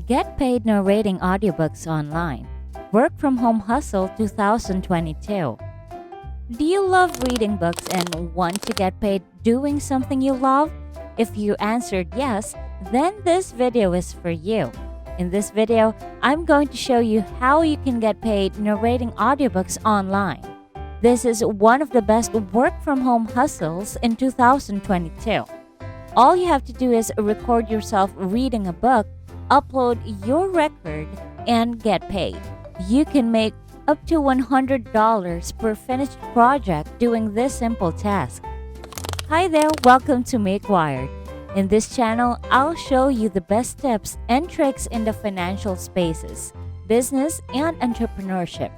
Get paid narrating audiobooks online. Work from home hustle 2022. Do you love reading books and want to get paid doing something you love? If you answered yes, then this video is for you. In this video, I'm going to show you how you can get paid narrating audiobooks online. This is one of the best work from home hustles in 2022. All you have to do is record yourself reading a book, upload your record, and get paid. You can make up to $100 per finished project doing this simple task. Hi there, welcome to Make Wired. In this channel, I'll show you the best tips and tricks in the financial spaces, business, and entrepreneurship.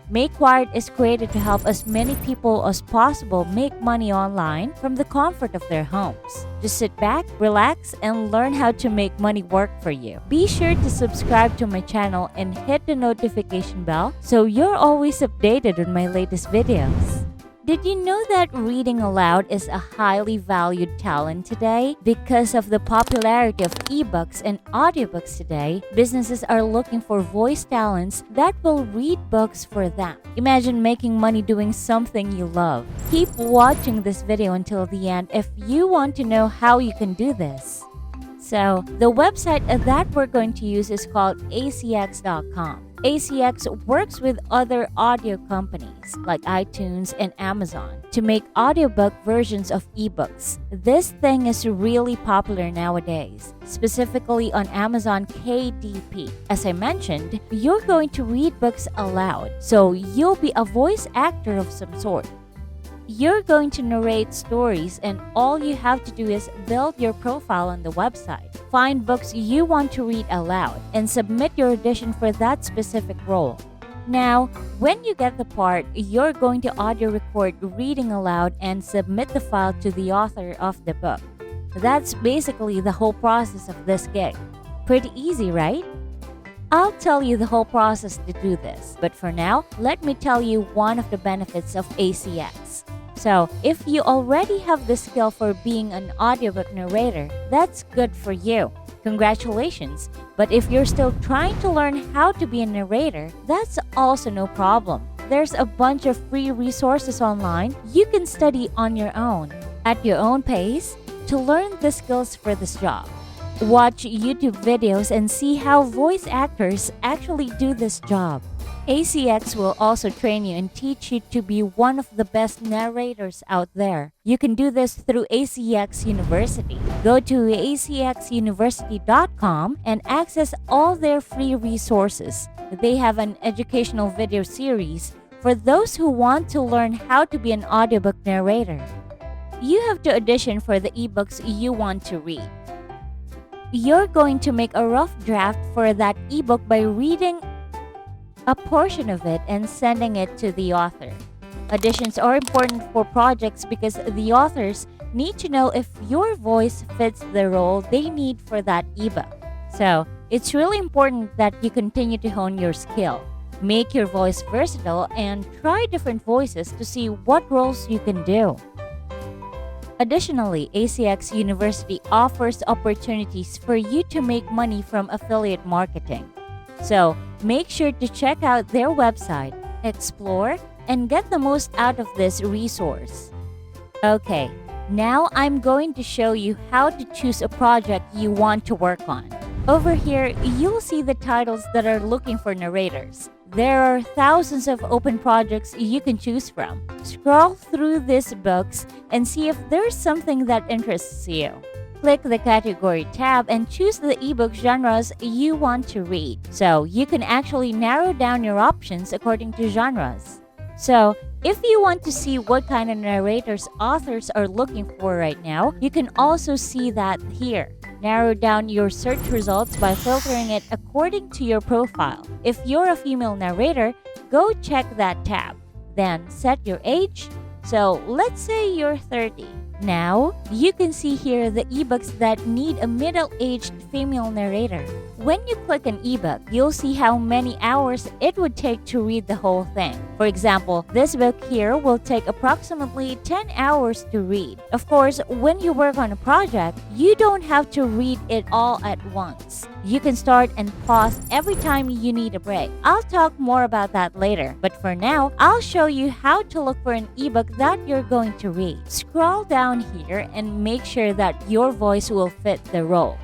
Make Wired is created to help as many people as possible make money online from the comfort of their homes. Just sit back, relax, and learn how to make money work for you. Be sure to subscribe to my channel and hit the notification bell so you're always updated on my latest videos. Did you know that reading aloud is a highly valued talent today? Because of the popularity of ebooks and audiobooks today, businesses are looking for voice talents that will read books for them. Imagine making money doing something you love. Keep watching this video until the end if you want to know how you can do this. So, the website that we're going to use is called ACX.com. ACX works with other audio companies like iTunes and Amazon to make audiobook versions of ebooks. This thing is really popular nowadays, specifically on Amazon KDP. As I mentioned, you're going to read books aloud, so you'll be a voice actor of some sort. You're going to narrate stories, and all you have to do is build your profile on the website. Find books you want to read aloud and submit your audition for that specific role. Now, when you get the part, you're going to audio record reading aloud and submit the file to the author of the book. That's basically the whole process of this gig. Pretty easy, right? I'll tell you the whole process to do this, but for now, let me tell you one of the benefits of ACX. So, if you already have the skill for being an audiobook narrator, that's good for you. Congratulations! But if you're still trying to learn how to be a narrator, that's also no problem. There's a bunch of free resources online you can study on your own, at your own pace, to learn the skills for this job. Watch YouTube videos and see how voice actors actually do this job. ACX will also train you and teach you to be one of the best narrators out there. You can do this through ACX University. Go to acxuniversity.com and access all their free resources. They have an educational video series for those who want to learn how to be an audiobook narrator. You have to audition for the ebooks you want to read. You're going to make a rough draft for that ebook by reading a portion of it and sending it to the author. Auditions are important for projects because the authors need to know if your voice fits the role they need for that ebook. So, it's really important that you continue to hone your skill. Make your voice versatile and try different voices to see what roles you can do. Additionally, ACX University offers opportunities for you to make money from affiliate marketing. So, make sure to check out their website, explore, and get the most out of this resource. Okay, now I'm going to show you how to choose a project you want to work on. Over here, you'll see the titles that are looking for narrators. There are thousands of open projects you can choose from. Scroll through these books and see if there's something that interests you. Click the category tab and choose the ebook genres you want to read. So you can actually narrow down your options according to genres. So, if you want to see what kind of narrators authors are looking for right now, you can also see that here. Narrow down your search results by filtering it according to your profile. If you're a female narrator, go check that tab. Then set your age. So, let's say you're 30. Now, you can see here the ebooks that need a middle-aged female narrator. When you click an ebook, you'll see how many hours it would take to read the whole thing. For example, this book here will take approximately 10 hours to read. Of course, when you work on a project, you don't have to read it all at once. You can start and pause every time you need a break. I'll talk more about that later, but for now, I'll show you how to look for an ebook that you're going to read. Scroll down here and make sure that your voice will fit the role.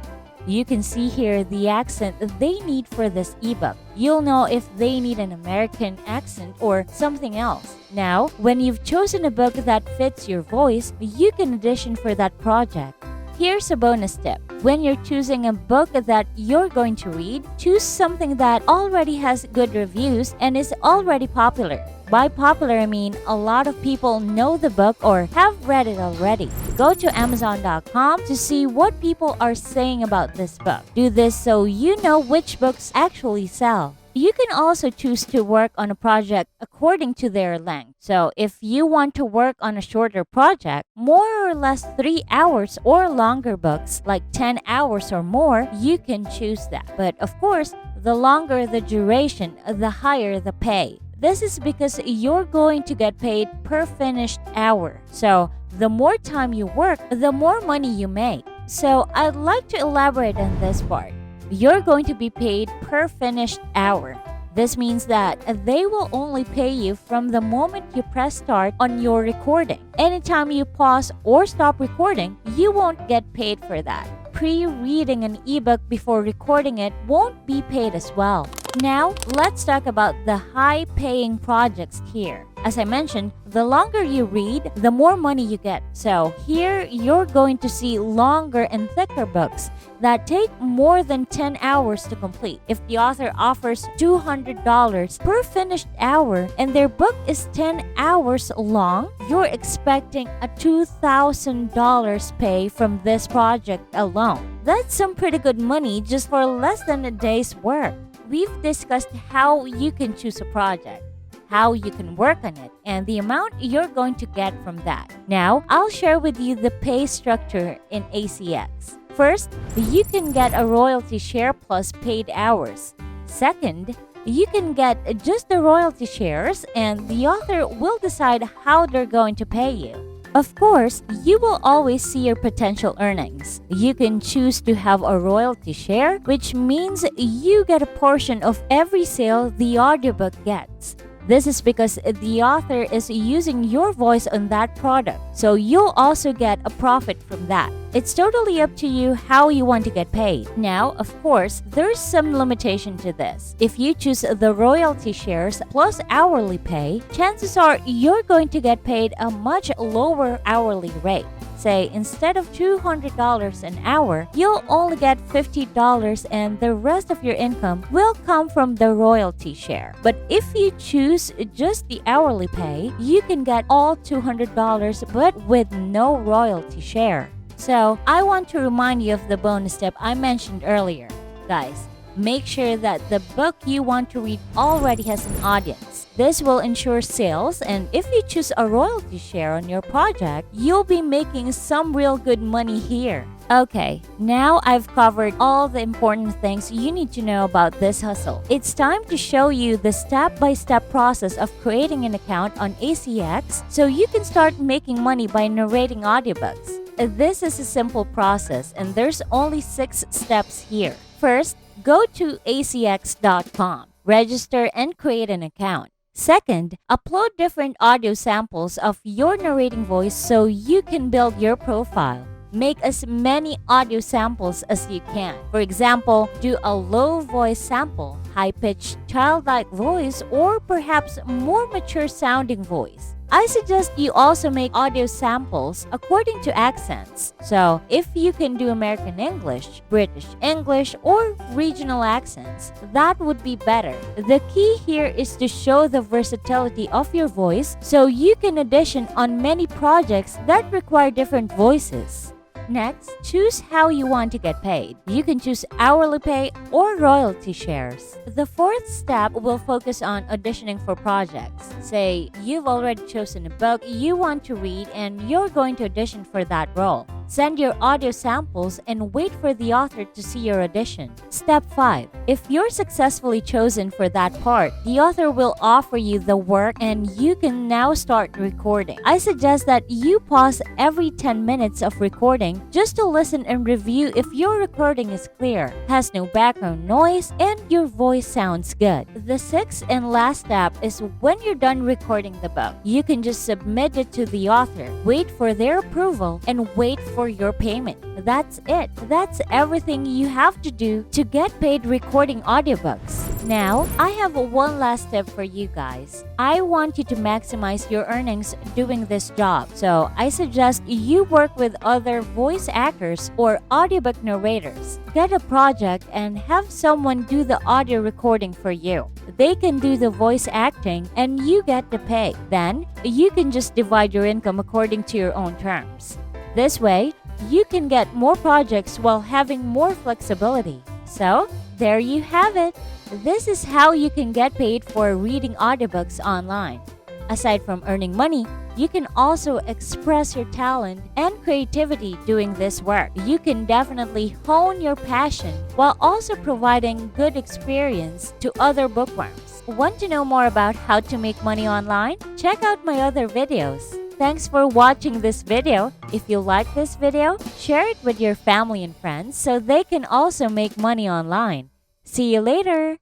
You can see here the accent they need for this ebook. You'll know if they need an American accent or something else. Now, when you've chosen a book that fits your voice, you can audition for that project. Here's a bonus tip. When you're choosing a book that you're going to read, choose something that already has good reviews and is already popular. By popular, I mean a lot of people know the book or have read it already. Go to Amazon.com to see what people are saying about this book. Do this so you know which books actually sell. You can also choose to work on a project according to their length. So if you want to work on a shorter project, more or less 3 hours or longer books, like 10 hours or more, you can choose that. But of course, the longer the duration, the higher the pay. This is because you're going to get paid per finished hour. So the more time you work, the more money you make. So I'd like to elaborate on this part. You're going to be paid per finished hour. This means that they will only pay you from the moment you press start on your recording. Anytime you pause or stop recording, you won't get paid for that. Pre-reading an ebook before recording it won't be paid as well. Now, let's talk about the high-paying projects here. As I mentioned, the longer you read, the more money you get. So here, you're going to see longer and thicker books that take more than 10 hours to complete. If the author offers $200 per finished hour and their book is 10 hours long, you're expecting a $2,000 pay from this project alone. That's some pretty good money just for less than a day's work. We've discussed how you can choose a project, how you can work on it, and the amount you're going to get from that. Now, I'll share with you the pay structure in ACX. First, you can get a royalty share plus paid hours. Second, you can get just the royalty shares and the author will decide how they're going to pay you. Of course, you will always see your potential earnings. You can choose to have a royalty share, which means you get a portion of every sale the audiobook gets. This is because the author is using your voice on that product, so you'll also get a profit from that. It's totally up to you how you want to get paid. Now, of course, there's some limitation to this. If you choose the royalty shares plus hourly pay, chances are you're going to get paid a much lower hourly rate. Say, instead of $200 an hour, you'll only get $50 and the rest of your income will come from the royalty share. But if you choose just the hourly pay, you can get all $200 but with no royalty share. So, I want to remind you of the bonus tip I mentioned earlier. Guys, make sure that the book you want to read already has an audience. This will ensure sales, and if you choose a royalty share on your project, you'll be making some real good money here. Okay, now I've covered all the important things you need to know about this hustle. It's time to show you the step-by-step process of creating an account on ACX so you can start making money by narrating audiobooks. This is a simple process, and there's only 6 steps here. First, go to acx.com, register and create an account. Second, upload different audio samples of your narrating voice so you can build your profile. Make as many audio samples as you can. For example, do a low voice sample, high-pitched childlike voice, or perhaps more mature sounding voice. I suggest you also make audio samples according to accents. So, if you can do American English, British English, or regional accents, that would be better. The key here is to show the versatility of your voice so you can audition on many projects that require different voices. Next, choose how you want to get paid. You can choose hourly pay or royalty shares. The fourth step will focus on auditioning for projects. Say, you've already chosen a book you want to read and you're going to audition for that role. Send your audio samples and wait for the author to see your audition. Step 5. If you're successfully chosen for that part, the author will offer you the work and you can now start recording. I suggest that you pause every 10 minutes of recording just to listen and review if your recording is clear, has no background noise, and your voice sounds good. The sixth and last step is when you're done recording the book, you can just submit it to the author, wait for their approval, and wait for your payment. That's it. That's everything you have to do to get paid recording audiobooks. Now, I have one last tip for you guys. I want you to maximize your earnings doing this job. So, I suggest you work with other voice actors or audiobook narrators. Get a project and have someone do the audio recording for you. They can do the voice acting and you get the pay. Then, you can just divide your income according to your own terms. This way, you can get more projects while having more flexibility. So, there you have it. This is how you can get paid for reading audiobooks online. Aside from earning money, you can also express your talent and creativity doing this work. You can definitely hone your passion while also providing good experience to other bookworms. Want to know more about how to make money online? Check out my other videos. Thanks for watching this video. If you like this video, share it with your family and friends so they can also make money online. See you later!